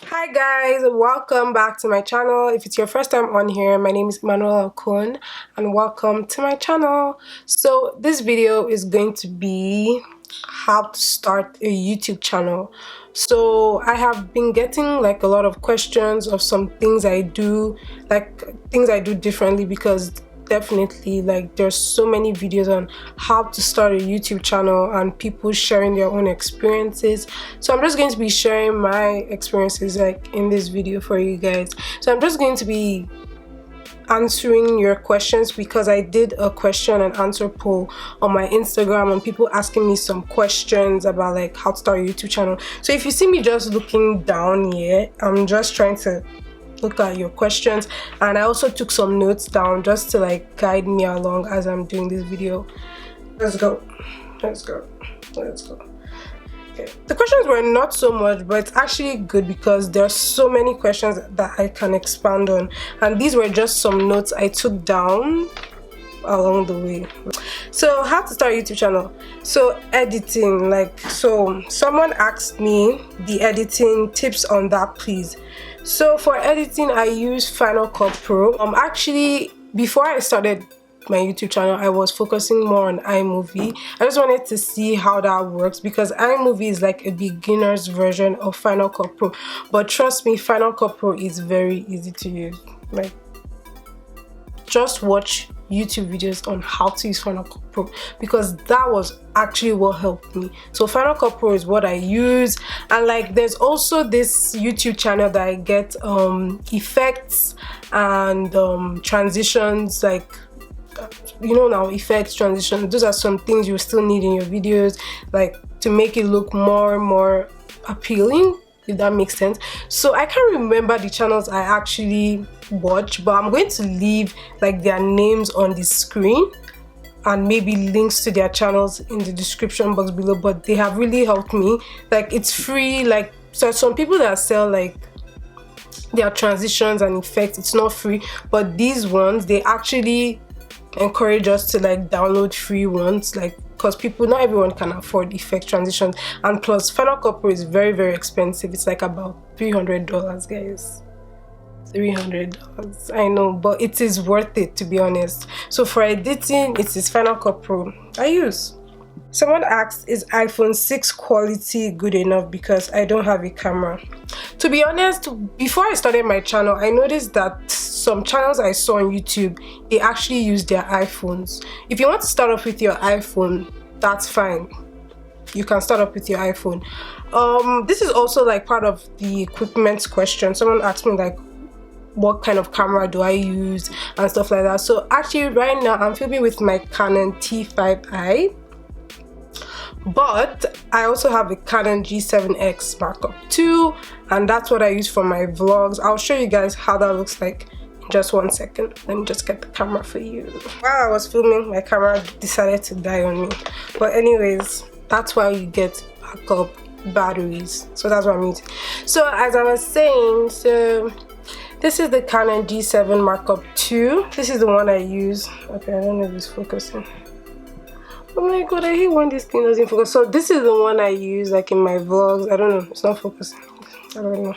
Hi guys, welcome back to my channel. If it's your first time on here, my name is Emmanuelaokon and welcome to my channel. So this video is going to be how to start a YouTube channel. So I have been getting like a lot of questions of some things I do, like things I do differently, because definitely like there's so many videos on how to start a YouTube channel and people sharing their own experiences. So I'm just going to be sharing my experiences like in this video for you guys. So I'm just going to be answering your questions because I did a question and answer poll on my Instagram and people asking me some questions about like how to start a YouTube channel. So if you see me just looking down here, I'm just trying to look at your questions, and I also took some notes down just to like guide me along as I'm doing this video. Let's go. Okay, the questions were not so much, but it's actually good because there are so many questions that I can expand on, and these were just some notes I took down along the way. So how to start a YouTube channel. So editing, so someone asked me the editing tips on that, please. So for editing I use Final Cut Pro. Actually before I started my YouTube channel I was focusing more on iMovie. I just wanted to see how that works because iMovie is like a beginner's version of Final Cut Pro, but trust me, Final Cut Pro is very easy to use. Like, just watch YouTube videos on how to use Final Cut Pro because that was actually what helped me. So Final Cut Pro is what I use, and like there's also this YouTube channel that I get effects and transitions, like you know now, effects, transitions, those are some things you still need in your videos, like to make it look more and more appealing, if that makes sense. So I can't remember the channels I actually watch, but I'm going to leave like their names on the screen and maybe links to their channels in the description box below. But they have really helped me. Like, it's free. Like, so some people that sell like their transitions and effects, it's not free, but these ones, they actually encourage us to like download free ones, like because not everyone can afford effect transitions, and plus Final Cut Pro is very, very expensive. It's like about $300, guys. $300, I know, but it is worth it, to be honest. So for editing, it is Final Cut Pro I use. Someone asked, is iPhone 6 quality good enough because I don't have a camera? To be honest, before I started my channel, I noticed that some channels I saw on YouTube, they actually use their iPhones. If you want to start off with your iPhone, that's fine. You can start off with your iPhone. This is also like part of the equipment question. Someone asked me like, what kind of camera do I use and stuff like that. So actually right now I'm filming with my Canon T5i, but I also have a Canon G7X Mark II, and that's what I use for my vlogs. I'll show you guys how that looks like in just 1 second. Let me just get the camera for you. While I was filming, my camera decided to die on me, but anyways, that's why you get backup batteries. So that's what I'm using. So as I was saying, so this is the Canon G7 Mark II. This is the one I use. Okay, I don't know if it's focusing. Oh my god, I hate when this thing doesn't focus. So this is the one I use like in my vlogs. I don't know, it's not focusing. I don't know.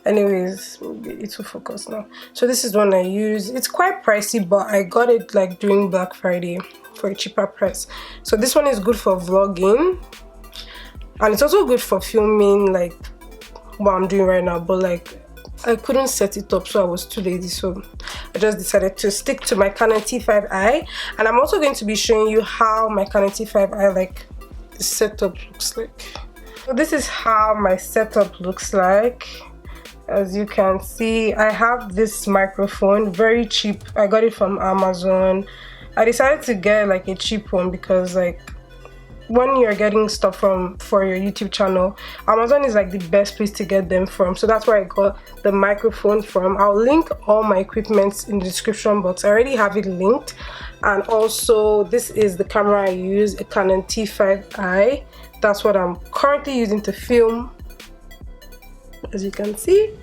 Anyways, it will focus now. So this is the one I use. It's quite pricey, but I got it like during Black Friday for a cheaper price. So this one is good for vlogging, and it's also good for filming like what I'm doing right now, but like I couldn't set it up, so I was too lazy, so I just decided to stick to my Canon T5i. And I'm also going to be showing you how my Canon T5i, like the setup looks like. So this is how my setup looks like. As you can see, I have this microphone, very cheap. I got it from Amazon. I decided to get like a cheap one because like when you're getting stuff for your YouTube channel, Amazon is like the best place to get them from. So that's where I got the microphone from. I'll link all my equipment in the description box. I already have it linked. And also this is the camera I use, a Canon T5i. That's what I'm currently using to film, as you can see.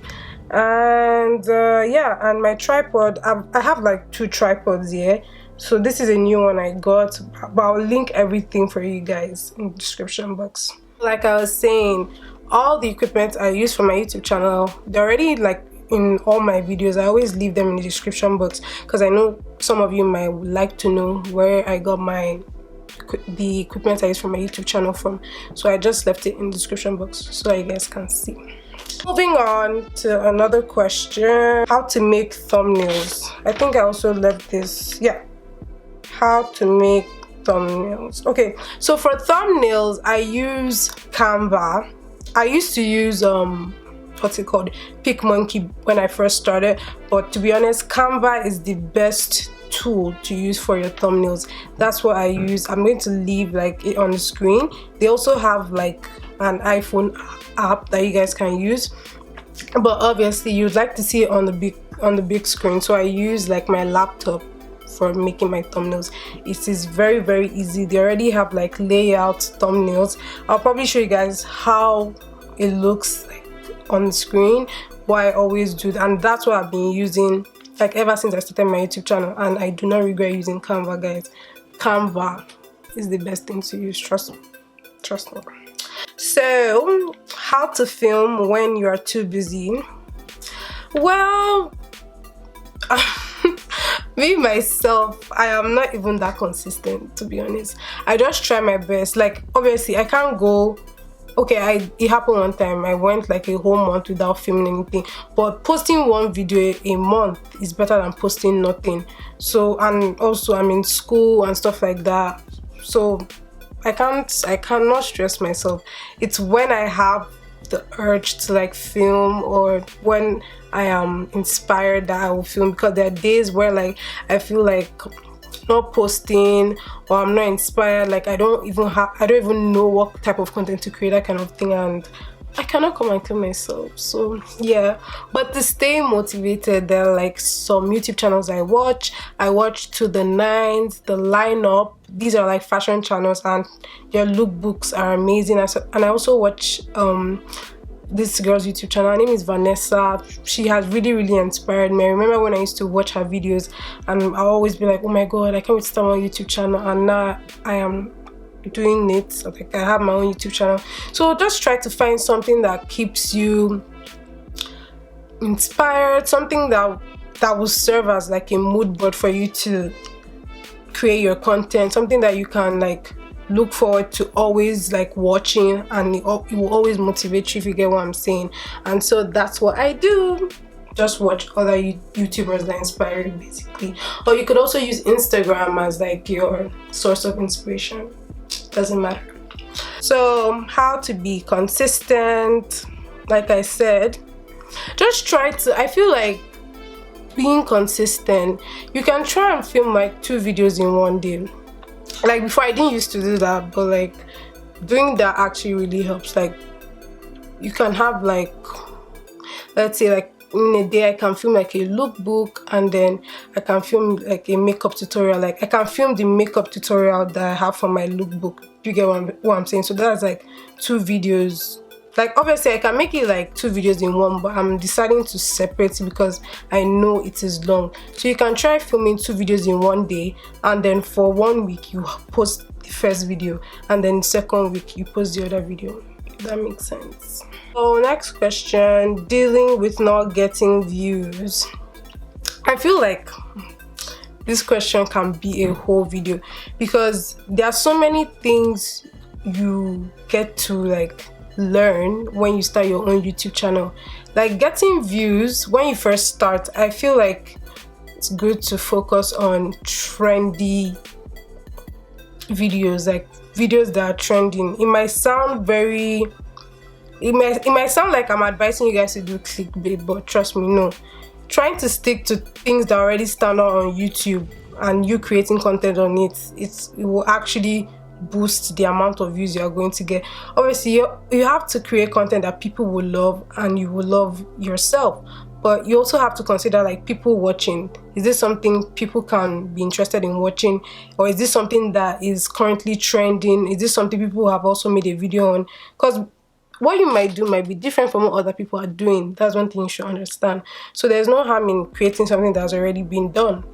And yeah, and my tripod, I have like 2 tripods here. So this is a new one I got, but I'll link everything for you guys in the description box. Like I was saying, all the equipment I use for my YouTube channel, they're already like in all my videos. I always leave them in the description box because I know some of you might like to know where I got the equipment I use for my YouTube channel from. So I just left it in the description box so you guys can see. Moving on to another question, how to make thumbnails. I think I also left this, yeah, how to make thumbnails. Okay, so for thumbnails I use Canva. I used to use what's it called, PicMonkey when I first started, but to be honest, Canva is the best tool to use for your thumbnails. That's what I use. I'm going to leave like it on the screen. They also have like an iPhone app that you guys can use, but obviously you'd like to see it on the big screen, so I use like my laptop for making my thumbnails. It is very, very easy. They already have like layout thumbnails. I'll probably show you guys how it looks like on the screen, what I always do, and that's what I've been using like ever since I started my YouTube channel, and I do not regret using Canva, guys. Canva is the best thing to use, trust me. So how to film when you are too busy? Well, me myself, I am not even that consistent, to be honest. I just try my best. Like obviously I can't go, okay, it happened one time. I went like a whole month without filming anything, but posting one video a month is better than posting nothing. So, and also I'm in school and stuff like that, so I cannot stress myself. It's when I have the urge to like film, or when I am inspired, that I will film, because there are days where like I feel like not posting, or I'm not inspired, like I don't even know what type of content to create, that kind of thing, and I cannot come and kill myself. So yeah, but to stay motivated, there are like some YouTube channels I watch To the Nines, The Lineup. These are like fashion channels and their lookbooks are amazing. And I also watch this girl's YouTube channel. Her name is Vanessa. She has really, really inspired me. I remember when I used to watch her videos and I'll always be like, oh my god, I can't wait to start my YouTube channel, and now I am doing it. So like I have my own YouTube channel. So just try to find something that keeps you inspired, something that will serve as like a mood board for you to create your content, something that you can like look forward to always like watching, and it will always motivate you, if you get what I'm saying. And so that's what I do. Just watch other YouTubers that inspire you, basically. Or you could also use Instagram as like your source of inspiration. Doesn't matter. So how to be consistent? Like I said, just try to, I feel like being consistent, you can try and film like 2 videos in one day. Like before I didn't used to do that, but like doing that actually really helps. Like you can have like, let's say like in a day I can film like a lookbook, and then I can film like a makeup tutorial. Like I can film the makeup tutorial that I have for my lookbook. Do you get what I'm saying? So that's like 2 videos. Like obviously I can make it like 2 videos in one, but I'm deciding to separate it because I know it is long. So you can try filming 2 videos in one day, and then for 1 week you post the first video, and then second week you post the other video. If that makes sense. So next question, dealing with not getting views. I feel like this question can be a whole video, because there are so many things you get to like learn when you start your own YouTube channel. Like getting views when you first start, I feel like it's good to focus on trendy videos, like videos that are trending. It might sound like I'm advising you guys to do clickbait, but trust me, no. Trying to stick to things that already stand out on YouTube and you creating content on it, it will actually boost the amount of views you are going to get. Obviously you have to create content that people will love and you will love yourself, but you also have to consider like people watching. Is this something people can be interested in watching, or is this something that is currently trending? Is this something people have also made a video on? Because what you might do might be different from what other people are doing. That's one thing you should understand. So there's no harm in creating something that's already been done.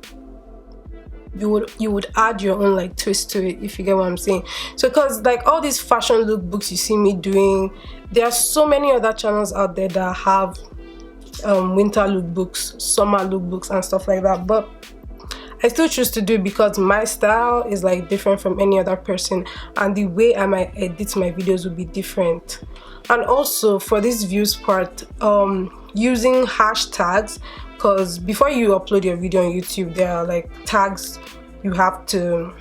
you would add your own like twist to it, if you get what I'm saying. So because like all these fashion lookbooks you see me doing, there are so many other channels out there that have winter lookbooks, summer lookbooks and stuff like that, but I still choose to do it because my style is like different from any other person, and the way I might edit my videos will be different. And also for this views part, using hashtags, because before you upload your video on YouTube, there are like tags you have to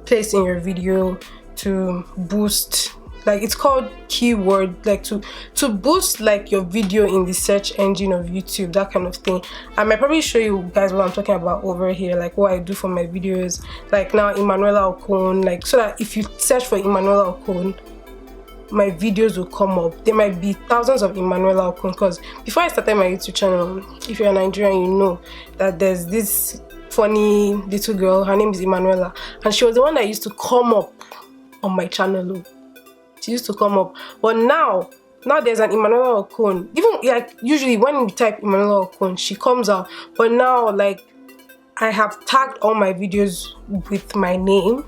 place in your video to boost, like it's called keyword, like to boost like your video in the search engine of YouTube, that kind of thing. I might probably show you guys what I'm talking about over here, like what I do for my videos. Like now Emmanuelaokon, like so that if you search for Emmanuelaokon, my videos will come up. There might be thousands of Emmanuelaokon, because before I started my YouTube channel, if you're Nigerian, you know that there's this funny little girl, her name is Emmanuela, and she was the one that used to come up on my channel. She used to come up, but now there's an Emmanuelaokon. Even like usually when we type Emmanuelaokon, she comes out, but now like I have tagged all my videos with my name,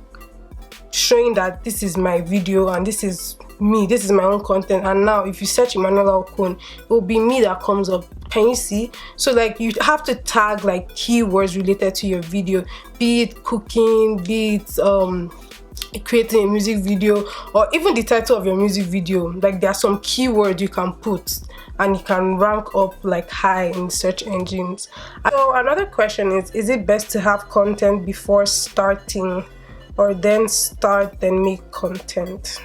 showing that this is my video and this is me, this is my own content. And now if you search Emmanuelaokon, it will be me that comes up. Can you see? So like you have to tag like keywords related to your video, be it cooking, be it creating a music video, or even the title of your music video. Like there are some keywords you can put and you can rank up like high in search engines. So another question is it best to have content before starting, or then start then make content?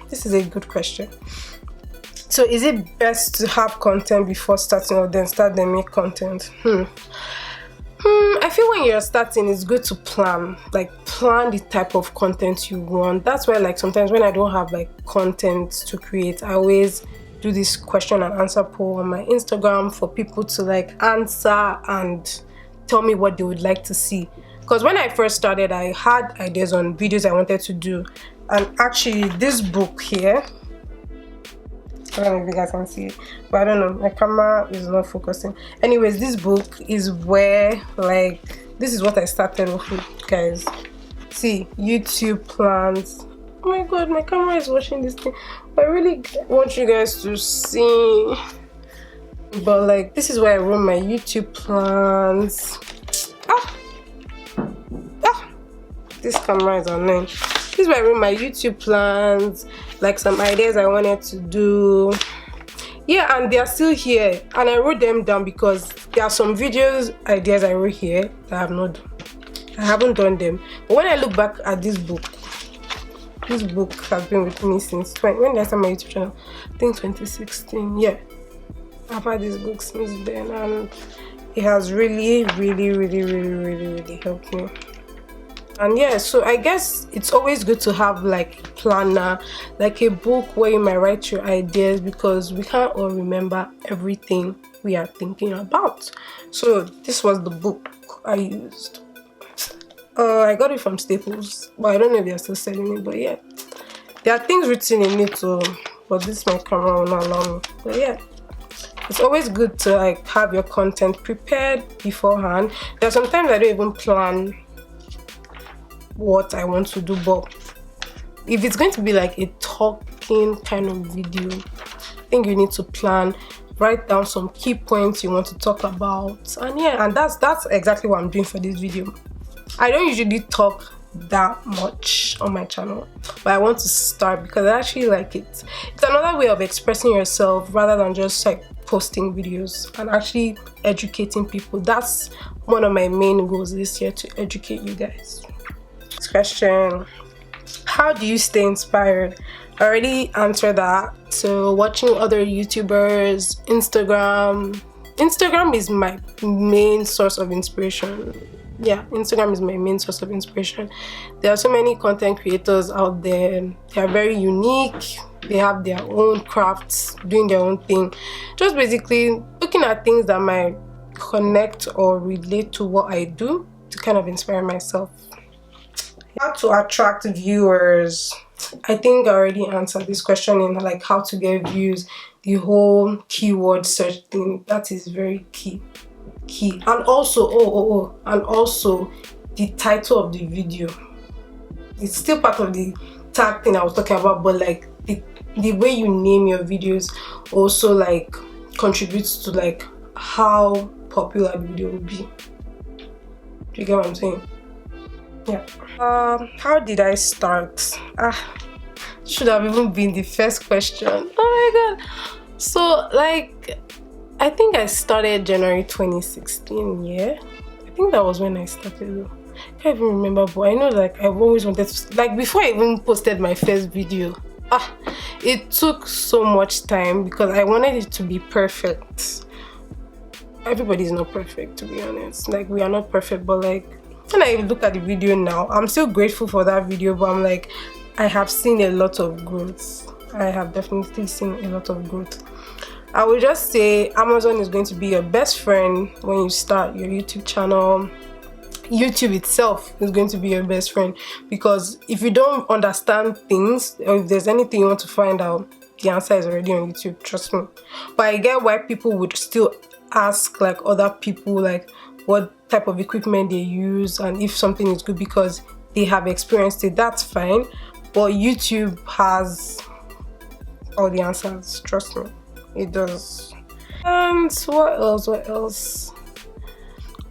This is a good question. So is it best to have content before starting, or then start then make content? I feel when you're starting, it's good to plan the type of content you want. That's why like sometimes when I don't have like content to create, I always do this question and answer poll on my Instagram for people to like answer and tell me what they would like to see. Because when I first started, I had ideas on videos I wanted to do, and actually this book here, I don't know if you guys can see it, but I don't know, my camera is not focusing. Anyways, this book is where like this is what I started off with, guys. See, YouTube plans. Oh my god, my camera is watching this thing. I really want you guys to see, but like this is where I wrote my YouTube plans. This camera is annoying. This is where I wrote my YouTube plans, like some ideas I wanted to do. Yeah, and they are still here, and I wrote them down because there are some ideas I wrote here that I have not done. I haven't done them. But when I look back at this book has been with me since when did I start my YouTube channel? I think 2016. Yeah, I've had this book since then, and it has really helped me. And yeah, so I guess it's always good to have like a planner, like a book where you might write your ideas, because we can't all remember everything we are thinking about. So this was the book I used. I got it from Staples, but I don't know if they're still selling it. But yeah, there are things written in it too, but this my camera will not allow me. But yeah, it's always good to like have your content prepared beforehand. There are sometimes I don't even plan what I want to do, but if it's going to be like a talking kind of video, I think you need to plan, write down some key points you want to talk about, and yeah, and that's exactly what I'm doing for this video. I don't usually talk that much on my channel, but I want to start because I actually like it. It's another way of expressing yourself rather than just like posting videos, and actually educating people. That's one of my main goals this year, to educate you guys. Next question: how do you stay inspired? I already answered that. So watching other YouTubers, Instagram is my main source of inspiration. Yeah, Instagram is my main source of inspiration. There are so many content creators out there. They are very unique. They have their own crafts, doing their own thing. Just basically looking at things that might connect or relate to what I do to kind of inspire myself. How to attract viewers? I think I already answered this question in like how to get views. The whole keyword search thing, that is very key. And also and also the title of the video. It's still part of the tag thing I was talking about, but like the way you name your videos also like contributes to like how popular the video will be. Do you get what I'm saying? Yeah. How did I start? Should have even been the first question. Oh my god. So like I think I started January 2016. Yeah, I think that was when I started. I can't even remember, but I know like I've always wanted to, like before I even posted my first video, it took so much time because I wanted it to be perfect. Everybody's not perfect, to be honest. Like we are not perfect, but like when I look at the video now, I'm still grateful for that video, but I'm like, I have seen a lot of growth. I have definitely seen a lot of growth. I would just say Amazon is going to be your best friend when you start your YouTube channel. YouTube itself is going to be your best friend, because if you don't understand things, or if there's anything you want to find out, the answer is already on YouTube, trust me. But I get why people would still ask like other people like what type of equipment they use and if something is good because they have experienced it. That's fine, but YouTube has all the answers, trust me, it does. And what else?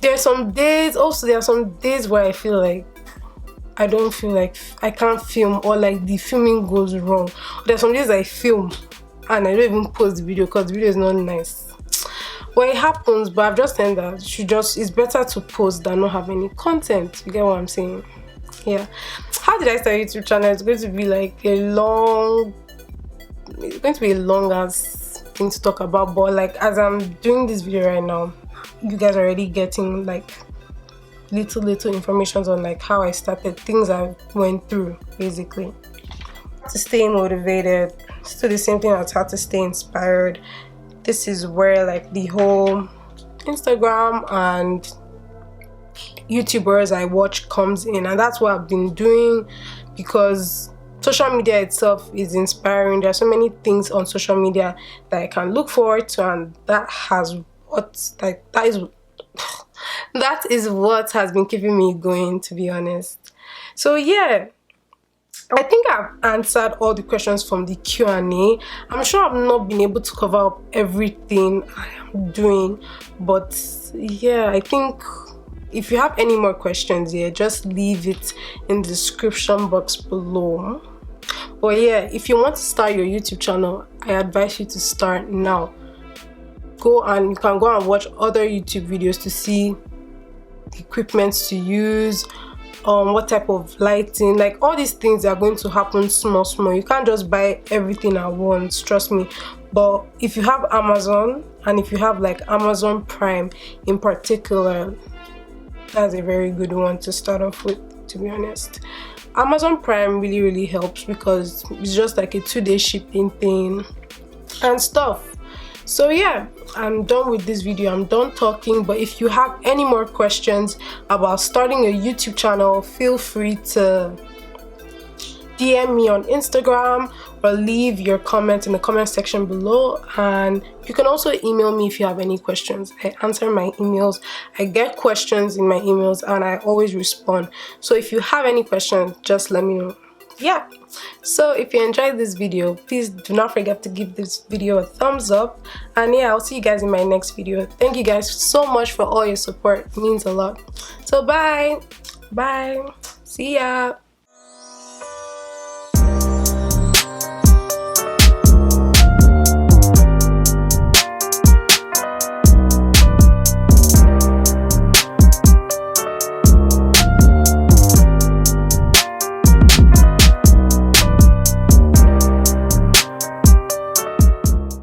There are some days where I feel like I don't feel like I can't film, or like the filming goes wrong. There's some days I film and I don't even post the video because the video is not nice. Well, it happens, but I've just learned that it's better to post than not have any content. You get what I'm saying? Yeah. How did I start a YouTube channel? It's going to be like a long ass thing to talk about, but like as I'm doing this video right now, you guys are already getting like little information on like how I started, things I went through basically. To stay motivated, still the same thing as how to stay inspired. This is where like the whole Instagram and YouTubers I watch comes in, and that's what I've been doing because social media itself is inspiring. There are so many things on social media that I can look forward to, and that is what has been keeping me going, to be honest. So yeah, I think I've answered all the questions from the Q&A. I'm sure I've not been able to cover up everything I am doing, but yeah, I think if you have any more questions here, just leave it in the description box below. But yeah, if you want to start your YouTube channel, I advise you to start now. You can go and watch other YouTube videos to see equipment to use, what type of lighting, like all these things are going to happen small. You can't just buy everything at once, trust me. But if you have Amazon, and if you have like Amazon Prime in particular, that's a very good one to start off with, to be honest. Amazon Prime really helps because it's just like a 2-day shipping thing and stuff. So yeah, I'm done with this video. I'm done talking, but if you have any more questions about starting a YouTube channel, feel free to DM me on Instagram or leave your comment in the comment section below, and you can also email me if you have any questions. I answer my emails. I get questions in my emails and I always respond. So if you have any questions, just let me know. Yeah, so if you enjoyed this video, please do not forget to give this video a thumbs up, and yeah, I'll see you guys in my next video. Thank you guys so much for all your support. It means a lot. So bye, see ya.